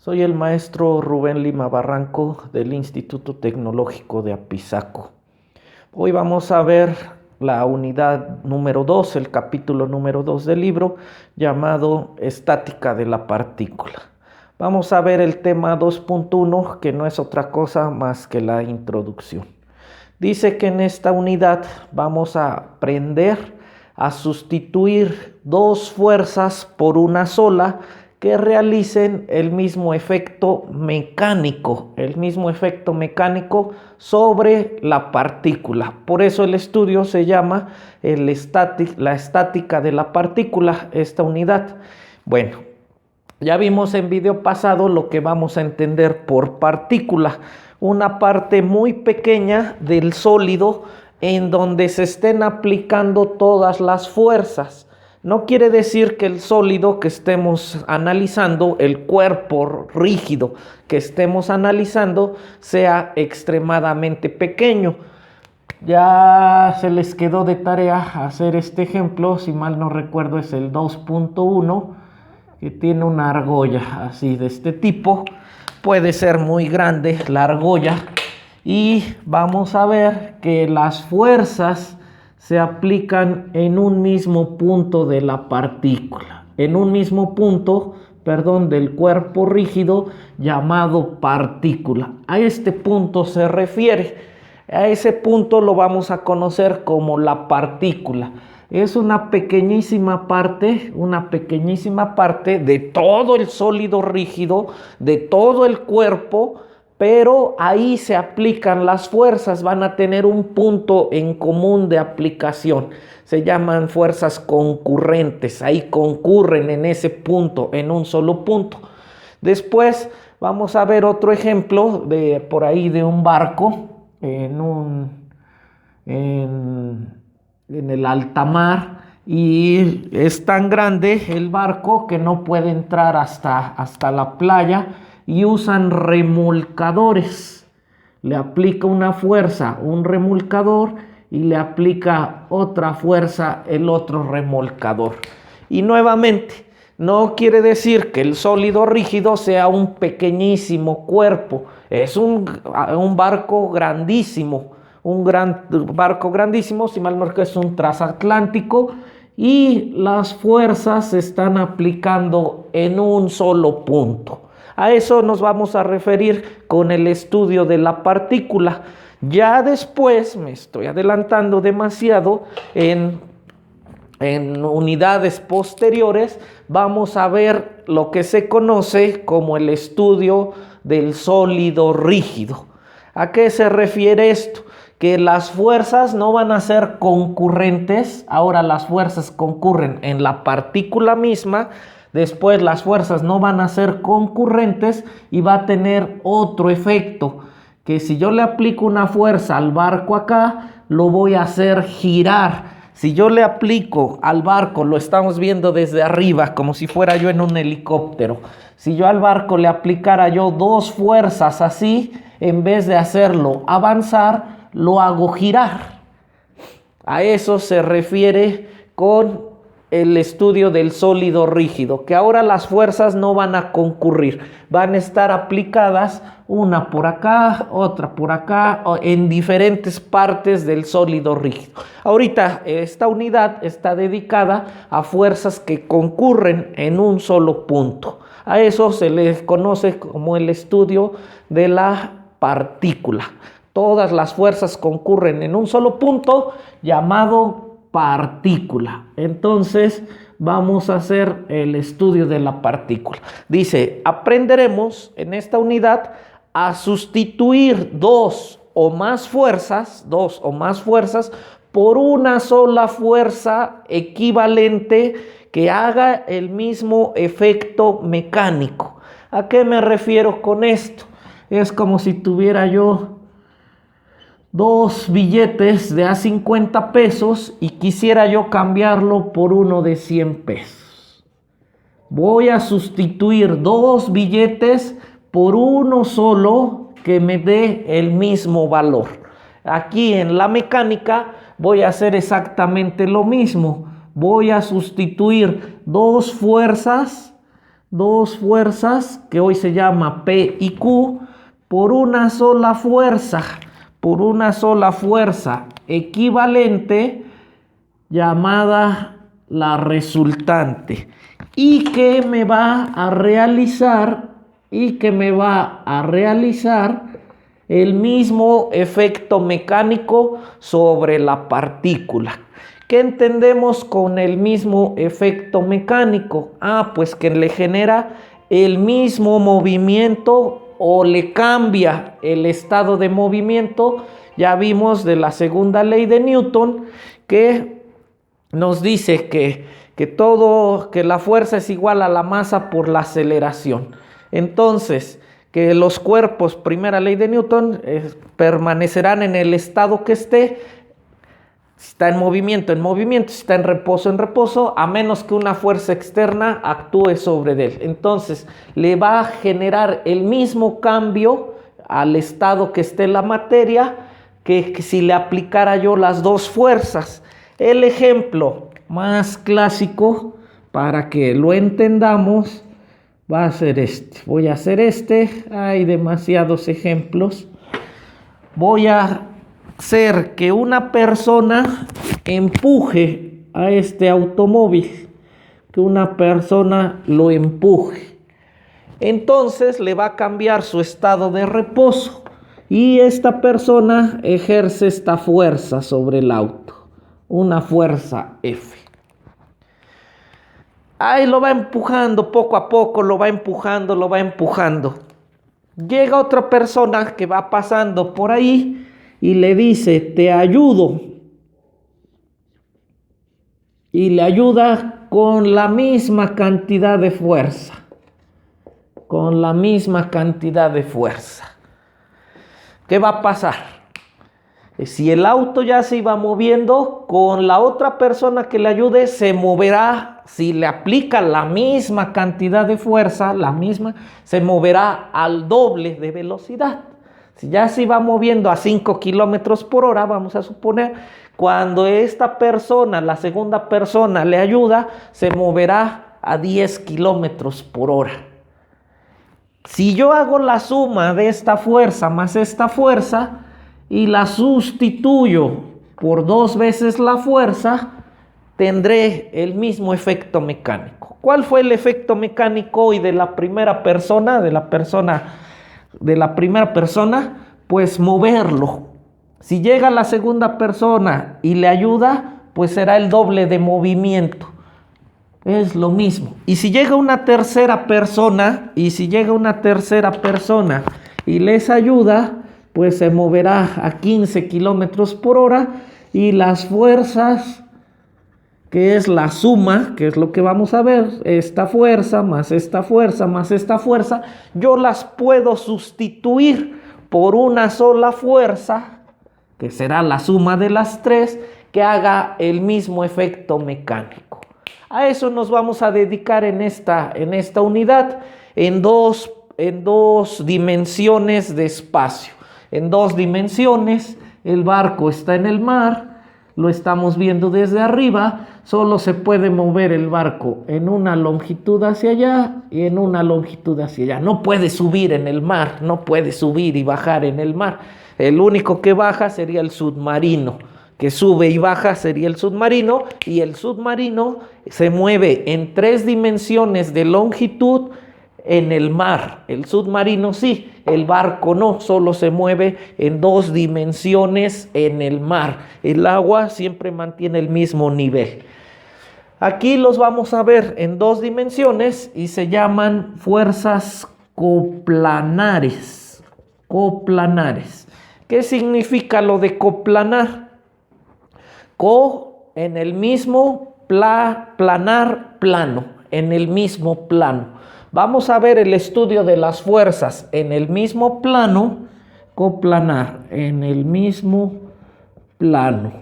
Soy el maestro Rubén Lima Barranco del Instituto Tecnológico de Apizaco. Hoy vamos a ver la unidad número 2, el capítulo número 2 del libro, llamado Estática de la partícula. Vamos a ver el tema 2.1, que no es otra cosa más que la introducción. Dice que en esta unidad vamos a aprender a sustituir dos fuerzas por una sola que realicen el mismo efecto mecánico sobre la partícula. Por eso el estudio se llama la estática de la partícula, esta unidad. Bueno, ya vimos en video pasado lo que vamos a entender por partícula, una parte muy pequeña del sólido en donde se estén aplicando todas las fuerzas. No quiere decir que el sólido que estemos analizando, el cuerpo rígido que estemos analizando, sea extremadamente pequeño. Ya se les quedó de tarea hacer este ejemplo, si mal no recuerdo es el 2.1, que tiene una argolla así de este tipo. Puede ser muy grande la argolla y vamos a ver que las fuerzas se aplican en un mismo punto de la partícula, en un mismo punto, del cuerpo rígido llamado partícula. A este punto se refiere, a ese punto lo vamos a conocer como la partícula. Es una pequeñísima parte de todo el sólido rígido, de todo el cuerpo, pero ahí se aplican las fuerzas, van a tener un punto en común de aplicación. Se llaman fuerzas concurrentes, ahí concurren en ese punto, en un solo punto. Después vamos a ver otro ejemplo de un barco en el alta mar, y es tan grande el barco que no puede entrar hasta la playa y usan remolcadores. Le aplica una fuerza un remolcador y le aplica otra fuerza el otro remolcador. Y nuevamente, no quiere decir que el sólido rígido sea un pequeñísimo cuerpo. Es un barco grandísimo. Barco grandísimo, si mal no recuerdo, es un transatlántico, y las fuerzas se están aplicando en un solo punto. A eso nos vamos a referir con el estudio de la partícula. Ya después, me estoy adelantando demasiado, en unidades posteriores vamos a ver lo que se conoce como el estudio del sólido rígido. ¿A qué se refiere esto? Que las fuerzas no van a ser concurrentes. Ahora las fuerzas concurren en la partícula misma. Después las fuerzas no van a ser concurrentes y va a tener otro efecto. Que si yo le aplico una fuerza al barco acá, lo voy a hacer girar. Si yo le aplico al barco, lo estamos viendo desde arriba, como si fuera yo en un helicóptero. Si yo al barco le aplicara yo dos fuerzas así, en vez de hacerlo avanzar, lo hago girar. A eso se refiere con el estudio del sólido rígido, que ahora las fuerzas no van a concurrir, van a estar aplicadas una por acá, otra por acá, en diferentes partes del sólido rígido. Ahorita esta unidad está dedicada a fuerzas que concurren en un solo punto. A eso se les conoce como el estudio de la partícula. Todas las fuerzas concurren en un solo punto llamado partícula. Entonces vamos a hacer el estudio de la partícula. Dice, aprenderemos en esta unidad a sustituir dos o más fuerzas por una sola fuerza equivalente que haga el mismo efecto mecánico. ¿A qué me refiero con esto? Es como si tuviera yo dos billetes de a 50 pesos y quisiera yo cambiarlo por uno de 100 pesos. Voy a sustituir dos billetes por uno solo que me dé el mismo valor. Aquí en la mecánica voy a hacer exactamente lo mismo. Voy a sustituir dos fuerzas dos fuerzas que hoy se llama P y Q por una sola fuerza equivalente llamada la resultante y que me va a realizar el mismo efecto mecánico sobre la partícula. ¿Qué entendemos con el mismo efecto mecánico? Pues que le genera el mismo movimiento o le cambia el estado de movimiento. Ya vimos de la segunda ley de Newton que nos dice que la fuerza es igual a la masa por la aceleración. Entonces, que los cuerpos, primera ley de Newton, permanecerán en el estado que esté. Si está en movimiento, si está en reposo, a menos que una fuerza externa actúe sobre él. Entonces, le va a generar el mismo cambio al estado que esté la materia que si le aplicara yo las dos fuerzas. El ejemplo más clásico, para que lo entendamos, va a ser este. Voy a hacer este. Hay demasiados ejemplos. Voy a hacer que una persona empuje a este automóvil, que una persona lo empuje. Entonces le va a cambiar su estado de reposo y esta persona ejerce esta fuerza sobre el auto, una fuerza F. Ahí lo va empujando poco a poco, lo va empujando. Llega otra persona que va pasando por ahí y le dice, te ayudo. Y le ayuda con la misma cantidad de fuerza. ¿Qué va a pasar? Si el auto ya se iba moviendo, con la otra persona que le ayude se moverá. Si le aplica la misma cantidad de fuerza, se moverá al doble de velocidad. Si ya se iba moviendo a 5 kilómetros por hora, vamos a suponer, cuando esta persona, la segunda persona, le ayuda, se moverá a 10 kilómetros por hora. Si yo hago la suma de esta fuerza más esta fuerza y la sustituyo por 2 veces la fuerza, tendré el mismo efecto mecánico. ¿Cuál fue el efecto mecánico hoy de la primera persona? Pues moverlo. Si llega la segunda persona y le ayuda, pues será el doble de movimiento. Es lo mismo. Y si llega una tercera persona y les ayuda, pues se moverá a 15 kilómetros por hora y las fuerzas, que es la suma, que es lo que vamos a ver, esta fuerza más esta fuerza más esta fuerza, yo las puedo sustituir por una sola fuerza, que será la suma de las tres, que haga el mismo efecto mecánico. A eso nos vamos a dedicar en esta unidad, en dos dimensiones de espacio. En 2 dimensiones, el barco está en el mar, lo estamos viendo desde arriba, solo se puede mover el barco en una longitud hacia allá y en una longitud hacia allá. No puede subir en el mar, no puede subir y bajar en el mar. El único que baja sería el submarino, que sube y baja sería el submarino, y el submarino se mueve en 3 dimensiones de longitud en el mar. El submarino sí, el barco no, solo se mueve en 2 dimensiones en el mar. El agua siempre mantiene el mismo nivel. Aquí los vamos a ver en 2 dimensiones y se llaman fuerzas coplanares. ¿Qué significa lo de coplanar? Co en el mismo, planar, plano, en el mismo plano. Vamos a ver el estudio de las fuerzas en el mismo plano, coplanar, en el mismo plano,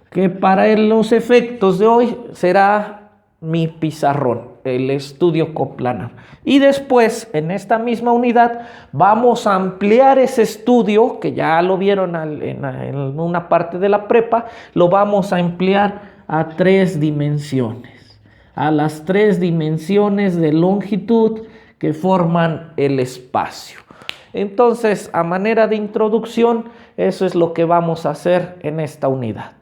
que para los efectos de hoy será mi pizarrón, el estudio coplanar. Y después, en esta misma unidad, vamos a ampliar ese estudio, que ya lo vieron en una parte de la prepa, lo vamos a ampliar a 3 dimensiones. a las tres dimensiones de longitud que forman el espacio. Entonces, a manera de introducción, eso es lo que vamos a hacer en esta unidad.